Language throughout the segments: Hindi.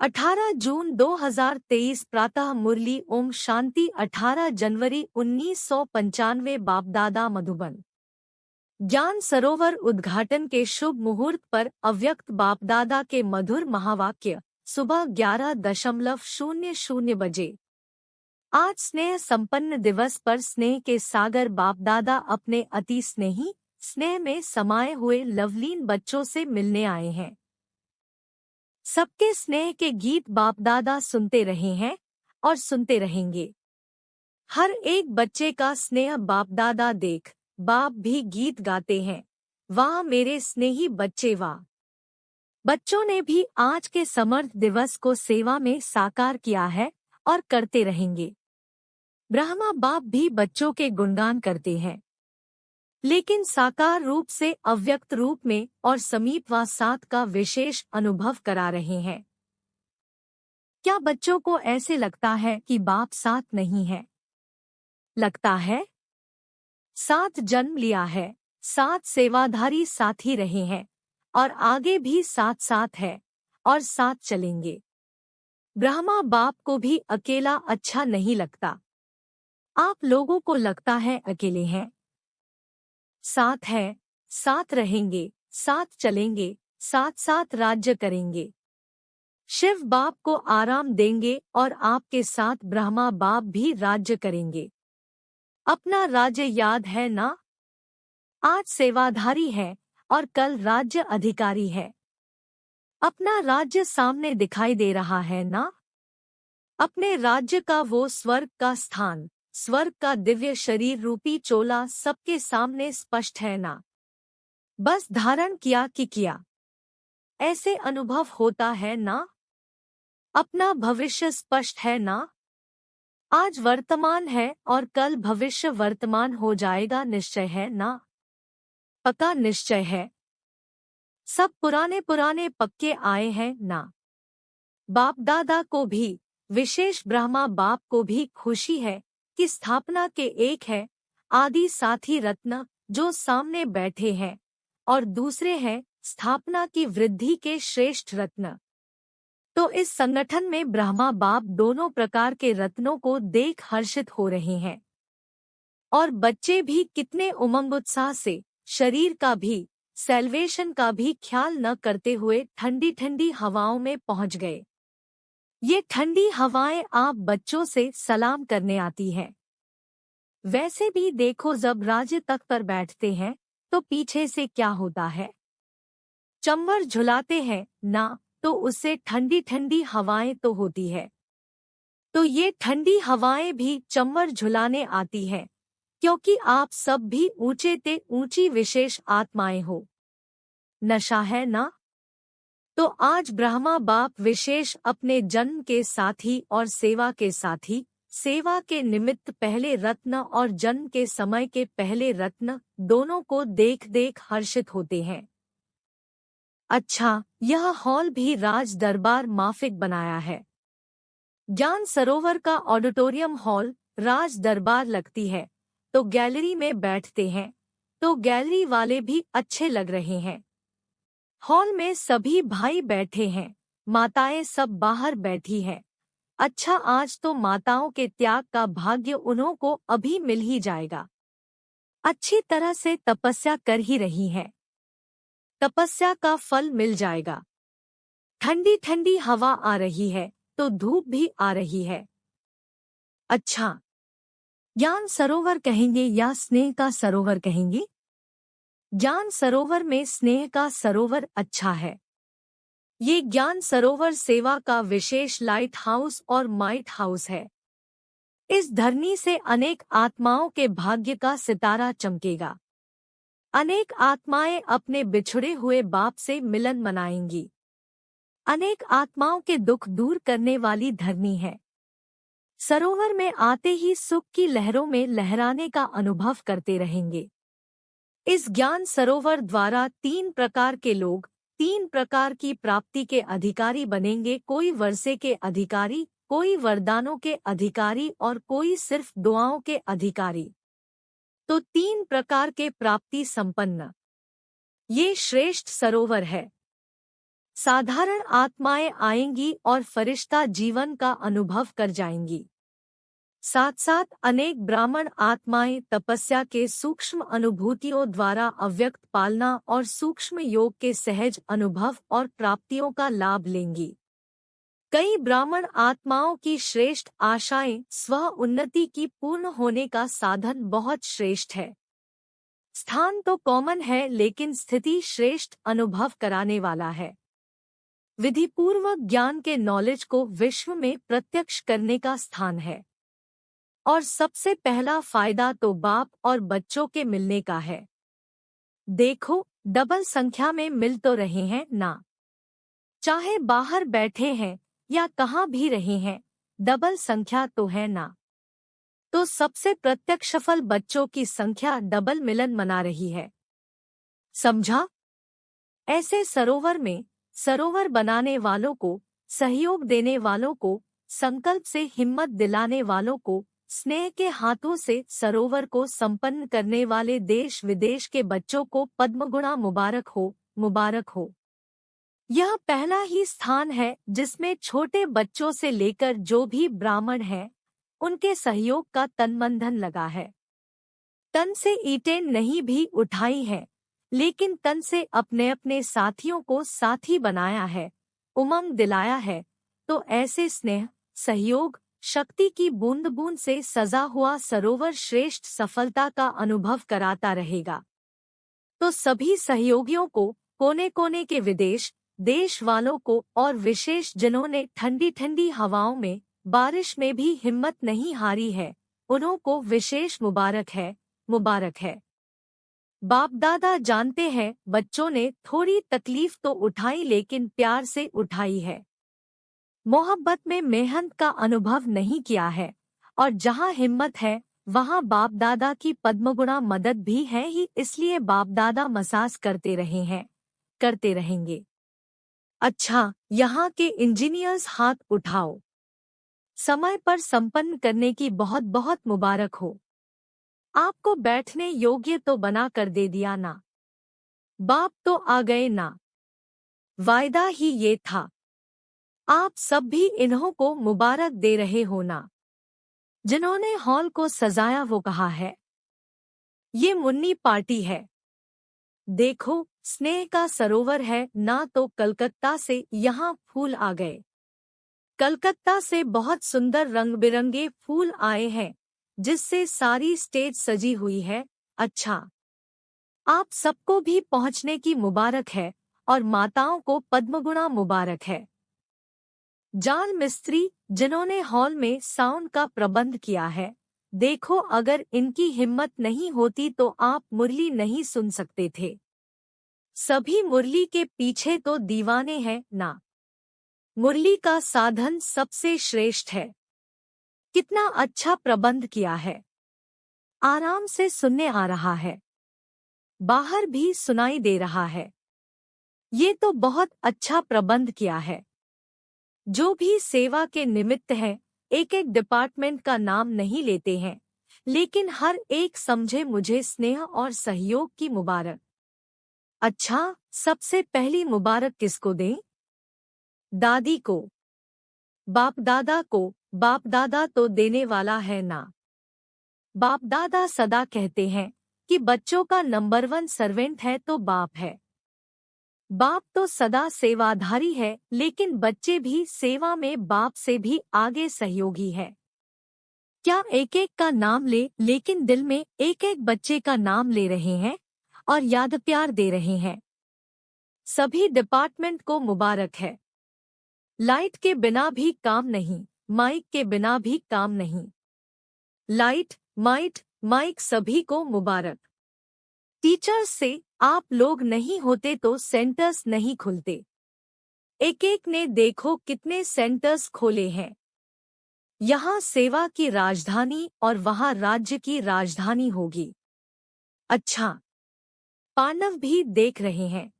18 जून 2023 प्रातः मुरली ओम शांति 18 जनवरी 1995 बापदादा मधुबन। ज्ञान सरोवर उद्घाटन के शुभ मुहूर्त पर अव्यक्त बापदादा के मधुर महावाक्य सुबह 11:00 बजे। आज स्नेह संपन्न दिवस पर स्नेह के सागर बापदादा अपने अति स्नेही स्नेह में समाये हुए लवलीन बच्चों से मिलने आए हैं। सबके स्नेह के गीत बापदादा सुनते रहे हैं और सुनते रहेंगे। हर एक बच्चे का स्नेह बापदादा देख बाप भी गीत गाते हैं, वाह मेरे स्नेही बच्चे वाह। बच्चों ने भी आज के समर्थ दिवस को सेवा में साकार किया है और करते रहेंगे। ब्रह्मा बाप भी बच्चों के गुणगान करते हैं, लेकिन साकार रूप से अव्यक्त रूप में और समीप व साथ का विशेष अनुभव करा रहे हैं। क्या बच्चों को ऐसे लगता है कि बाप साथ नहीं है? लगता है। साथ जन्म लिया है, साथ सेवाधारी साथी रहे हैं और आगे भी साथ साथ है और साथ चलेंगे। ब्रह्मा बाप को भी अकेला अच्छा नहीं लगता। आप लोगों को लगता है अकेले हैं? साथ है, साथ रहेंगे, साथ चलेंगे, साथ साथ राज्य करेंगे। शिव बाप को आराम देंगे और आपके साथ ब्रह्मा बाप भी राज्य करेंगे। अपना राज्य याद है ना? आज सेवाधारी है और कल राज्य अधिकारी है। अपना राज्य सामने दिखाई दे रहा है ना? अपने राज्य का वो स्वर्ग का स्थान, स्वर्ग का दिव्य शरीर रूपी चोला सबके सामने स्पष्ट है ना? बस धारण किया कि किया, ऐसे अनुभव होता है ना? अपना भविष्य स्पष्ट है ना? आज वर्तमान है और कल भविष्य वर्तमान हो जाएगा, निश्चय है ना? पक्का निश्चय है। सब पुराने पुराने पक्के आए हैं ना? बाप दादा को भी, विशेष ब्रह्मा बाप को भी खुशी है कि स्थापना के एक है आदि साथी रत्न जो सामने बैठे हैं और दूसरे हैं स्थापना की वृद्धि के श्रेष्ठ रत्न। तो इस संगठन में ब्रह्मा बाप दोनों प्रकार के रत्नों को देख हर्षित हो रहे हैं और बच्चे भी कितने उमंग उत्साह से शरीर का भी, सैल्वेशन का भी ख्याल न करते हुए ठंडी ठंडी हवाओं में पहुंच गए। ये ठंडी हवाएं आप बच्चों से सलाम करने आती हैं। वैसे भी देखो, जब राज्य तख्त पर बैठते हैं तो पीछे से क्या होता है? चंवर झुलाते हैं ना, तो उससे ठंडी ठंडी हवाएं तो होती है। तो ये ठंडी हवाएं भी चंवर झुलाने आती हैं, क्योंकि आप सब भी ऊंचे ते ऊंची विशेष आत्माएं हो। नशा है ना? तो आज ब्रह्मा बाप विशेष अपने जन्म के साथी और सेवा के साथी, सेवा के निमित्त पहले रत्न और जन्म के समय के पहले रत्न दोनों को देख देख हर्षित होते हैं। अच्छा, यह हॉल भी राज दरबार माफिक बनाया है। ज्ञान सरोवर का ऑडिटोरियम हॉल राज दरबार लगती है, तो गैलरी में बैठते हैं तो गैलरी वाले भी अच्छे लग रहे हैं। हॉल में सभी भाई बैठे हैं, माताएं सब बाहर बैठी हैं। अच्छा, आज तो माताओं के त्याग का भाग्य उन्हों को अभी मिल ही जाएगा। अच्छी तरह से तपस्या कर ही रही हैं, तपस्या का फल मिल जाएगा। ठंडी ठंडी हवा आ रही है तो धूप भी आ रही है। अच्छा, ज्ञान सरोवर कहेंगे या स्नेह का सरोवर कहेंगे? ज्ञान सरोवर में स्नेह का सरोवर अच्छा है। ये ज्ञान सरोवर सेवा का विशेष लाइट हाउस और माइट हाउस है। इस धरनी से अनेक आत्माओं के भाग्य का सितारा चमकेगा। अनेक आत्माएं अपने बिछड़े हुए बाप से मिलन मनाएंगी। अनेक आत्माओं के दुख दूर करने वाली धरनी है। सरोवर में आते ही सुख की लहरों में लहराने का अनुभव करते रहेंगे। इस ज्ञान सरोवर द्वारा 3 प्रकार के लोग 3 प्रकार की प्राप्ति के अधिकारी बनेंगे। कोई वर्षे के अधिकारी, कोई वरदानों के अधिकारी और कोई सिर्फ दुआओं के अधिकारी। तो 3 प्रकार के प्राप्ति संपन्न ये श्रेष्ठ सरोवर है। साधारण आत्माएं आएंगी और फरिश्ता जीवन का अनुभव कर जाएंगी। साथ साथ अनेक ब्राह्मण आत्माएं तपस्या के सूक्ष्म अनुभूतियों द्वारा अव्यक्त पालना और सूक्ष्म योग के सहज अनुभव और प्राप्तियों का लाभ लेंगी। कई ब्राह्मण आत्माओं की श्रेष्ठ आशाएं स्व उन्नति की पूर्ण होने का साधन बहुत श्रेष्ठ है। स्थान तो कॉमन है लेकिन स्थिति श्रेष्ठ अनुभव कराने वाला है। विधिपूर्वक ज्ञान के नॉलेज को विश्व में प्रत्यक्ष करने का स्थान है। और सबसे पहला फायदा तो बाप और बच्चों के मिलने का है। देखो, डबल संख्या में मिल तो रहे हैं ना, चाहे बाहर बैठे हैं या कहाँ भी रहे हैं, डबल संख्या तो है ना। तो सबसे प्रत्यक्ष फल बच्चों की संख्या डबल मिलन मना रही है। समझा? ऐसे सरोवर में सरोवर बनाने वालों को, सहयोग देने वालों को, संकल्प से हिम्मत दिलाने वालों को, स्नेह के हाथों से सरोवर को संपन्न करने वाले देश विदेश के बच्चों को पद्मगुणा मुबारक हो, मुबारक हो। यह पहला ही स्थान है जिसमें छोटे बच्चों से लेकर जो भी ब्राह्मण हैं, उनके सहयोग का तनमंधन लगा है। तन से ईंटें नहीं भी उठाई है, लेकिन तन से अपने अपने साथियों को साथी बनाया है, उमंग दिलाया है। तो ऐसे स्नेह, सहयोग, शक्ति की बूंद बूंद से सजा हुआ सरोवर श्रेष्ठ सफलता का अनुभव कराता रहेगा। तो सभी सहयोगियों को, कोने कोने के विदेश देश वालों को और विशेष जिन्होंने ठंडी ठंडी हवाओं में, बारिश में भी हिम्मत नहीं हारी है, उन्हों को विशेष मुबारक है, मुबारक है। बाप दादा जानते हैं बच्चों ने थोड़ी तकलीफ तो उठाई लेकिन प्यार से उठाई है। मोहब्बत में मेहनत का अनुभव नहीं किया है। और जहाँ हिम्मत है वहाँ बाप दादा की पद्मगुणा मदद भी है ही, इसलिए बाप दादा मसाज करते रहे हैं, करते रहेंगे। अच्छा, यहाँ के इंजीनियर्स हाथ उठाओ। समय पर संपन्न करने की बहुत बहुत मुबारक हो। आपको बैठने योग्य तो बना कर दे दिया ना। बाप तो आ गए ना। वायदा ही ये था। आप सब भी इन्हों को मुबारक दे रहे हो ना। जिन्होंने हॉल को सजाया वो कहा है, ये मुन्नी पार्टी है। देखो, स्नेह का सरोवर है ना। तो कलकत्ता से यहाँ फूल आ गए। कलकत्ता से बहुत सुंदर रंग बिरंगे फूल आए हैं, जिससे सारी स्टेज सजी हुई है। अच्छा, आप सबको भी पहुंचने की मुबारक है और माताओं को पद्मगुणा मुबारक है। जाल मिस्त्री जिन्होंने हॉल में साउंड का प्रबंध किया है, देखो अगर इनकी हिम्मत नहीं होती तो आप मुरली नहीं सुन सकते थे। सभी मुरली के पीछे तो दीवाने हैं ना। मुरली का साधन सबसे श्रेष्ठ है। कितना अच्छा प्रबंध किया है। आराम से सुनने आ रहा है, बाहर भी सुनाई दे रहा है। ये तो बहुत अच्छा प्रबंध किया है। जो भी सेवा के निमित्त है, एक एक डिपार्टमेंट का नाम नहीं लेते हैं, लेकिन हर एक समझे मुझे स्नेह और सहयोग की मुबारक। अच्छा, सबसे पहली मुबारक किसको दें? दादी को, बाप दादा को। बाप दादा तो देने वाला है ना। बाप दादा सदा कहते हैं कि बच्चों का नंबर 1 सर्वेंट है तो बाप है। बाप तो सदा सेवाधारी है, लेकिन बच्चे भी सेवा में बाप से भी आगे सहयोगी है। क्या एक एक का नाम ले, लेकिन दिल में एक एक बच्चे का नाम ले रहे हैं और याद प्यार दे रहे हैं। सभी डिपार्टमेंट को मुबारक है। लाइट के बिना भी काम नहीं, माइक के बिना भी काम नहीं। लाइट, माइक सभी को मुबारक। टीचर्स से आप लोग नहीं होते तो सेंटर्स नहीं खुलते। एक एक ने देखो कितने सेंटर्स खोले हैं। यहाँ सेवा की राजधानी और वहाँ राज्य की राजधानी होगी। अच्छा, पांडव भी देख रहे हैं।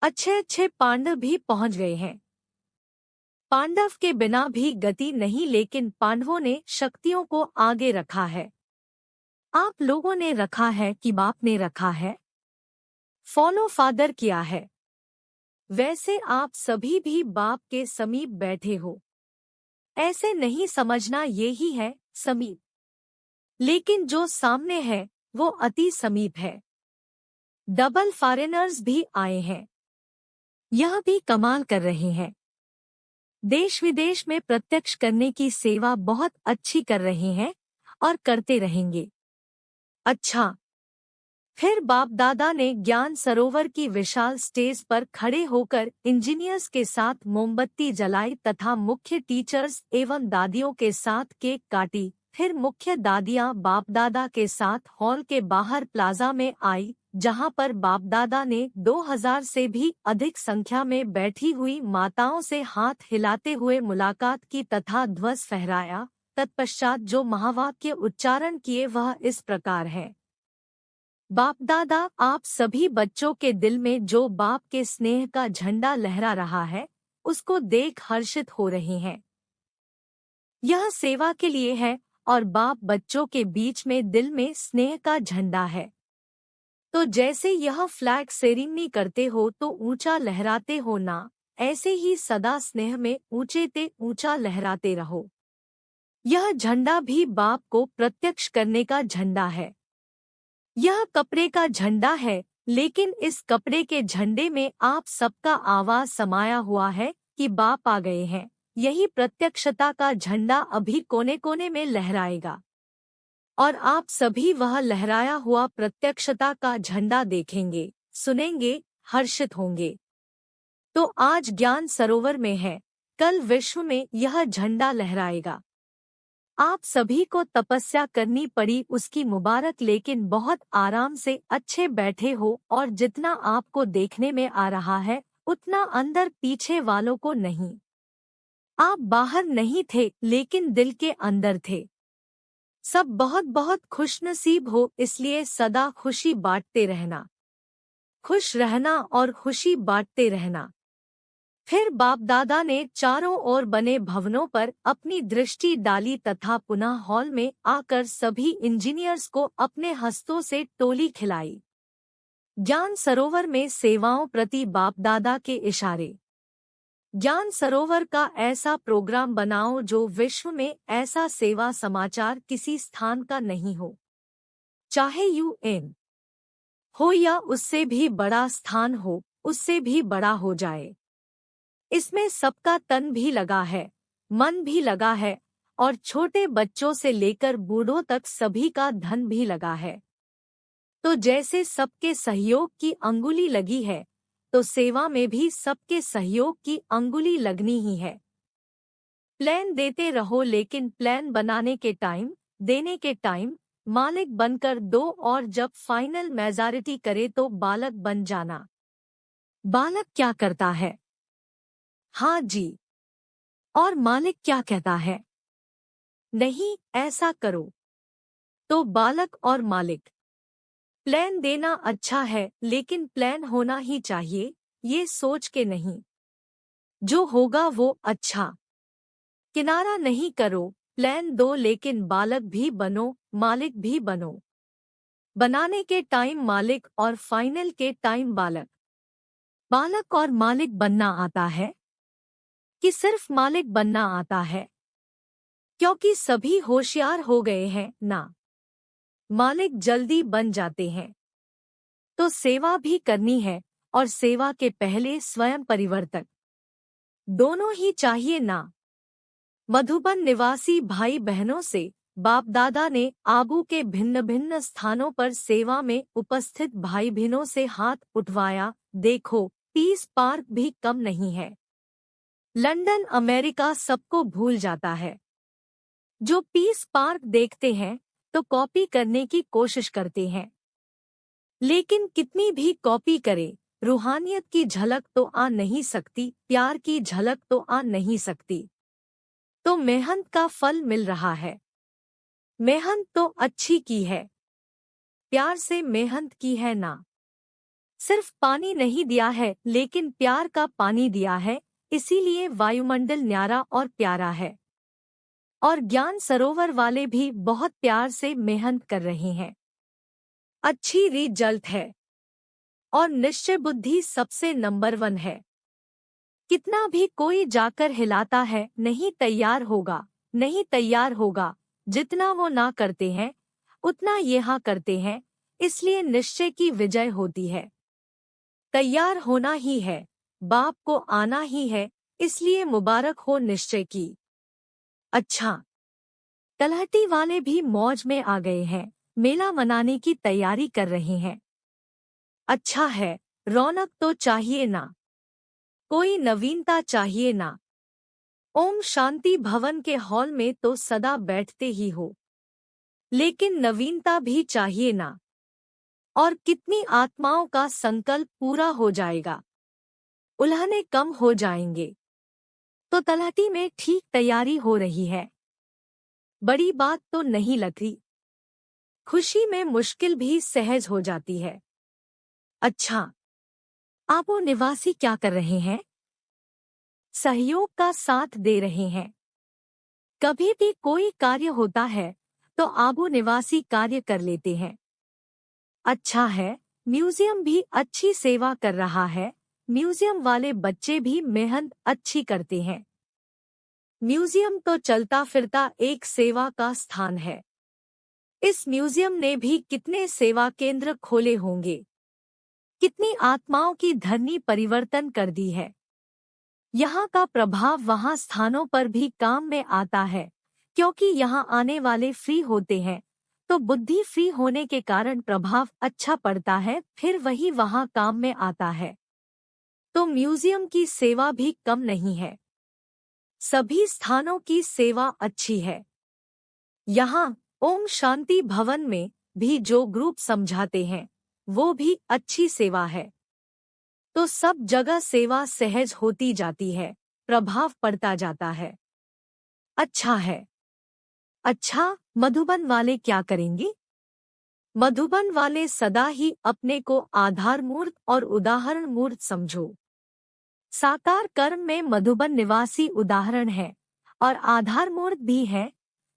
अच्छे अच्छे पांडव भी पहुँच गए हैं। पांडव के बिना भी गति नहीं, लेकिन पांडवों ने शक्तियों को आगे रखा है। आप लोगों ने रखा है कि बाप ने रखा है? फॉलो फादर किया है। वैसे आप सभी भी बाप के समीप बैठे हो। ऐसे नहीं समझना ये ही है समीप, लेकिन जो सामने है वो अति समीप है। डबल फॉरेनर्स भी आए हैं, यह भी कमाल कर रहे हैं। देश विदेश में प्रत्यक्ष करने की सेवा बहुत अच्छी कर रहे हैं और करते रहेंगे। अच्छा, फिर बाप दादा ने ज्ञान सरोवर की विशाल स्टेज पर खड़े होकर इंजीनियर्स के साथ मोमबत्ती जलाई तथा मुख्य टीचर्स एवं दादियों के साथ केक काटी। फिर मुख्य दादियां बाप दादा के साथ हॉल के बाहर प्लाजा में आई, जहां पर बाप दादा ने 2000 से भी अधिक संख्या में बैठी हुई माताओं से हाथ हिलाते हुए मुलाकात की तथा ध्वज फहराया। तत्पश्चात जो महावाक्य उच्चारण किए वह इस प्रकार है। बाप दादा, आप सभी बच्चों के दिल में जो बाप के स्नेह का झंडा लहरा रहा है, उसको देख हर्षित हो रहे हैं। यह सेवा के लिए है और बाप बच्चों के बीच में दिल में स्नेह का झंडा है। तो जैसे यह फ्लैग सेरेमनी करते हो तो ऊंचा लहराते हो ना, ऐसे ही सदा स्नेह में ऊंचे ते ऊंचा लहराते रहो। यह झंडा भी बाप को प्रत्यक्ष करने का झंडा है। यह कपड़े का झंडा है, लेकिन इस कपड़े के झंडे में आप सबका आवाज समाया हुआ है कि बाप आ गए हैं। यही प्रत्यक्षता का झंडा अभी कोने कोने में लहराएगा और आप सभी वह लहराया हुआ प्रत्यक्षता का झंडा देखेंगे, सुनेंगे, हर्षित होंगे। तो आज ज्ञान सरोवर में है, कल विश्व में यह झंडा लहराएगा। आप सभी को तपस्या करनी पड़ी उसकी मुबारक, लेकिन बहुत आराम से अच्छे बैठे हो और जितना आपको देखने में आ रहा है उतना अंदर पीछे वालों को नहीं। आप बाहर नहीं थे लेकिन दिल के अंदर थे। सब बहुत बहुत खुशनसीब हो, इसलिए सदा खुशी बांटते रहना, खुश रहना और खुशी बांटते रहना। फिर बाप दादा ने चारों ओर बने भवनों पर अपनी दृष्टि डाली तथा पुनः हॉल में आकर सभी इंजीनियर्स को अपने हस्तों से टोली खिलाई। ज्ञान सरोवर में सेवाओं प्रति बाप दादा के इशारे। ज्ञान सरोवर का ऐसा प्रोग्राम बनाओ जो विश्व में ऐसा सेवा समाचार किसी स्थान का नहीं हो, चाहे यूएन हो या उससे भी बड़ा स्थान हो, उससे भी बड़ा हो जाए। इसमें सबका तन भी लगा है, मन भी लगा है और छोटे बच्चों से लेकर बूढ़ों तक सभी का धन भी लगा है। तो जैसे सबके सहयोग की अंगुली लगी है, तो सेवा में भी सबके सहयोग की अंगुली लगनी ही है। प्लान देते रहो, लेकिन प्लान बनाने के टाइम, देने के टाइम मालिक बनकर दो और जब फाइनल मेजॉरिटी करे तो बालक बन जाना। बालक क्या करता है? हाँ जी। और मालिक क्या कहता है? नहीं, ऐसा करो। तो बालक और मालिक। प्लान देना अच्छा है, लेकिन प्लान होना ही चाहिए, ये सोच के नहीं जो होगा वो अच्छा। किनारा नहीं करो, प्लान दो लेकिन बालक भी बनो, मालिक भी बनो। बनाने के टाइम मालिक और फाइनल के टाइम बालक। बालक और मालिक बनना आता है कि सिर्फ मालिक बनना आता है? क्योंकि सभी होशियार हो गए हैं ना, मालिक जल्दी बन जाते हैं। तो सेवा भी करनी है और सेवा के पहले स्वयं परिवर्तक दोनों ही चाहिए ना। मधुबन निवासी भाई बहनों से बाप दादा ने आबू के भिन्न भिन्न स्थानों पर सेवा में उपस्थित भाई बहनों से हाथ उठवाया। देखो, पीस पार्क भी कम नहीं है। लंदन अमेरिका सबको भूल जाता है। जो पीस पार्क देखते हैं तो कॉपी करने की कोशिश करते हैं, लेकिन कितनी भी कॉपी करे, रूहानियत की झलक तो आ नहीं सकती, प्यार की झलक तो आ नहीं सकती। तो मेहनत का फल मिल रहा है। मेहनत तो अच्छी की है, प्यार से मेहनत की है ना। सिर्फ पानी नहीं दिया है, लेकिन प्यार का पानी दिया है, इसीलिए वायुमंडल न्यारा और प्यारा है। और ज्ञान सरोवर वाले भी बहुत प्यार से मेहनत कर रहे हैं। अच्छी रिजल्ट है और निश्चय बुद्धि सबसे नंबर 1 है। कितना भी कोई जाकर हिलाता है, नहीं तैयार होगा, नहीं तैयार होगा। जितना वो ना करते हैं उतना ये हाँ करते हैं, इसलिए निश्चय की विजय होती है। तैयार होना ही है, बाप को आना ही है, इसलिए मुबारक हो निश्चय की। अच्छा, तलहटी वाले भी मौज में आ गए हैं, मेला मनाने की तैयारी कर रहे हैं। अच्छा है, रौनक तो चाहिए ना, कोई नवीनता चाहिए ना। ओम शांति भवन के हॉल में तो सदा बैठते ही हो, लेकिन नवीनता भी चाहिए ना। और कितनी आत्माओं का संकल्प पूरा हो जाएगा, उल्हने कम हो जाएंगे। तो तलहटी में ठीक तैयारी हो रही है, बड़ी बात तो नहीं लगती। खुशी में मुश्किल भी सहज हो जाती है। अच्छा, आबो निवासी क्या कर रहे हैं? सहयोग का साथ दे रहे हैं। कभी भी कोई कार्य होता है तो आबो निवासी कार्य कर लेते हैं। अच्छा है, म्यूजियम भी अच्छी सेवा कर रहा है, म्यूजियम वाले बच्चे भी मेहनत अच्छी करते हैं। म्यूजियम तो चलता फिरता एक सेवा का स्थान है। इस म्यूजियम ने भी कितने सेवा केंद्र खोले होंगे, कितनी आत्माओं की धरनी परिवर्तन कर दी है। यहाँ का प्रभाव वहाँ स्थानों पर भी काम में आता है, क्योंकि यहाँ आने वाले फ्री होते हैं, तो बुद्धि फ्री होने के कारण प्रभाव अच्छा पड़ता है, फिर वही वहाँ काम में आता है। तो म्यूजियम की सेवा भी कम नहीं है, सभी स्थानों की सेवा अच्छी है। यहाँ ओम शांति भवन में भी जो ग्रुप समझाते हैं वो भी अच्छी सेवा है। तो सब जगह सेवा सहज होती जाती है, प्रभाव पड़ता जाता है। अच्छा है। अच्छा, मधुबन वाले क्या करेंगे? मधुबन वाले सदा ही अपने को आधार मूर्त और उदाहरण मूर्त समझो। साकार कर्म में मधुबन निवासी उदाहरण है और आधार मूर्त भी है,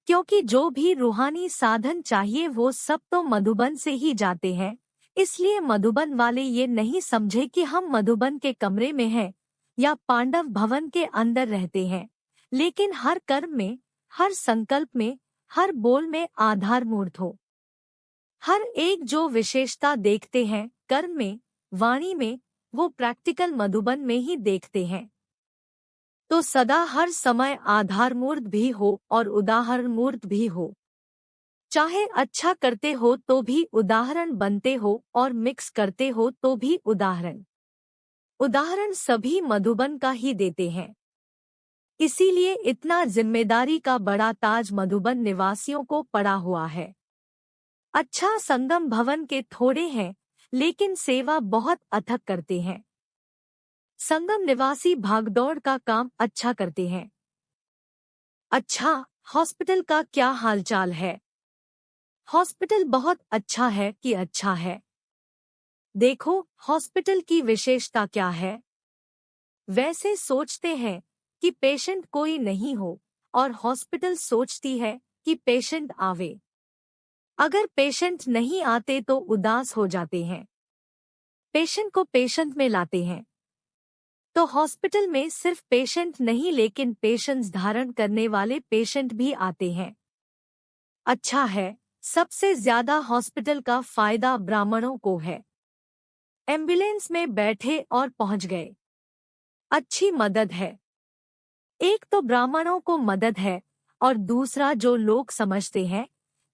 क्योंकि जो भी रूहानी साधन चाहिए वो सब तो मधुबन से ही जाते हैं। इसलिए मधुबन वाले ये नहीं समझे कि हम मधुबन के कमरे में हैं या पांडव भवन के अंदर रहते हैं, लेकिन हर कर्म में, हर संकल्प में, हर बोल में आधार मूर्त हो। हर एक जो विशेषता देखते हैं कर्म में, वाणी में, वो प्रैक्टिकल मधुबन में ही देखते हैं। तो सदा हर समय आधार मूर्त भी हो और उदाहरण मूर्त भी हो। चाहे अच्छा करते हो तो भी उदाहरण बनते हो और मिक्स करते हो तो भी उदाहरण। उदाहरण सभी मधुबन का ही देते हैं। इसीलिए इतना जिम्मेदारी का बड़ा ताज मधुबन निवासियों को पड़ा हुआ है। अच्छा, संगम भवन के थोड़े हैं, लेकिन सेवा बहुत अथक करते हैं। संगम निवासी भागदौड़ का काम अच्छा करते हैं। अच्छा, हॉस्पिटल का क्या हालचाल है? हॉस्पिटल बहुत अच्छा है कि अच्छा है। देखो, हॉस्पिटल की विशेषता क्या है। वैसे सोचते हैं कि पेशेंट कोई नहीं हो, और हॉस्पिटल सोचती है कि पेशेंट आवे। अगर पेशेंट नहीं आते तो उदास हो जाते हैं, पेशेंट को पेशेंट में लाते हैं। तो हॉस्पिटल में सिर्फ पेशेंट नहीं, लेकिन पेशेंस धारण करने वाले पेशेंट भी आते हैं। अच्छा है, सबसे ज्यादा हॉस्पिटल का फायदा ब्राह्मणों को है। एम्बुलेंस में बैठे और पहुंच गए, अच्छी मदद है। एक तो ब्राह्मणों को मदद है, और दूसरा जो लोग समझते हैं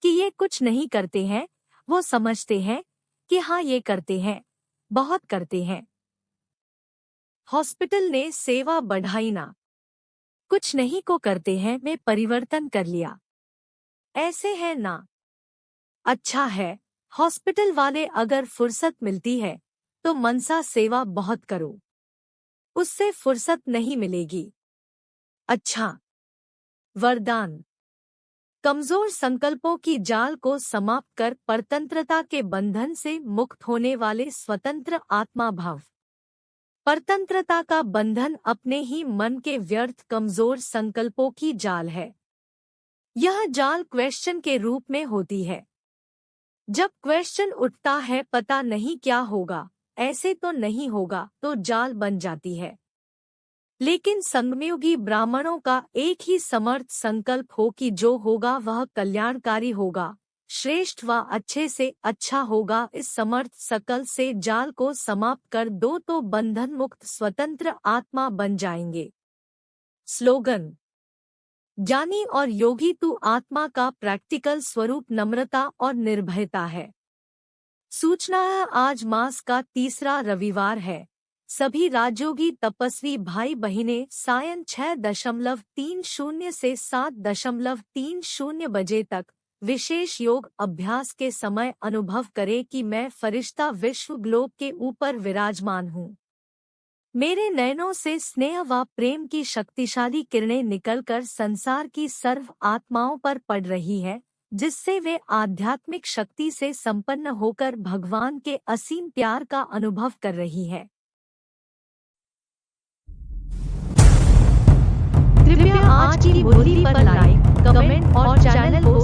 कि ये कुछ नहीं करते हैं, वो समझते हैं कि हाँ ये करते हैं, बहुत करते हैं। हॉस्पिटल ने सेवा बढ़ाई ना, कुछ नहीं को करते हैं में परिवर्तन कर लिया, ऐसे है ना। अच्छा है, हॉस्पिटल वाले अगर फुर्सत मिलती है तो मनसा सेवा बहुत करो, उससे फुर्सत नहीं मिलेगी। अच्छा, वरदान। कमजोर संकल्पों की जाल को समाप्त कर परतंत्रता के बंधन से मुक्त होने वाले स्वतंत्र आत्मा भाव। परतंत्रता का बंधन अपने ही मन के व्यर्थ कमजोर संकल्पों की जाल है। यह जाल क्वेश्चन के रूप में होती है। जब क्वेश्चन उठता है पता नहीं क्या होगा, ऐसे तो नहीं होगा, तो जाल बन जाती है। लेकिन संगमयुगी ब्राह्मणों का एक ही समर्थ संकल्प हो कि जो होगा वह कल्याणकारी होगा, श्रेष्ठ व अच्छे से अच्छा होगा। इस समर्थ सकल से जाल को समाप्त कर दो तो बंधन मुक्त स्वतंत्र आत्मा बन जाएंगे। स्लोगन: ज्ञानी और योगी तू आत्मा का प्रैक्टिकल स्वरूप नम्रता और निर्भयता है। सूचना है, आज मास का तीसरा रविवार है। सभी राजयोगी तपस्वी भाई बहिनें सायं 6:30 से 7:30 बजे तक विशेष योग अभ्यास के समय अनुभव करें कि मैं फरिश्ता विश्व ग्लोब के ऊपर विराजमान हूँ। मेरे नयनों से स्नेह व प्रेम की शक्तिशाली किरणें निकलकर संसार की सर्व आत्माओं पर पड़ रही है, जिससे वे आध्यात्मिक शक्ति से संपन्न होकर भगवान के असीम प्यार का अनुभव कर रही है। कृपया आज की बोली पर लाइक, कमेंट और चैनल को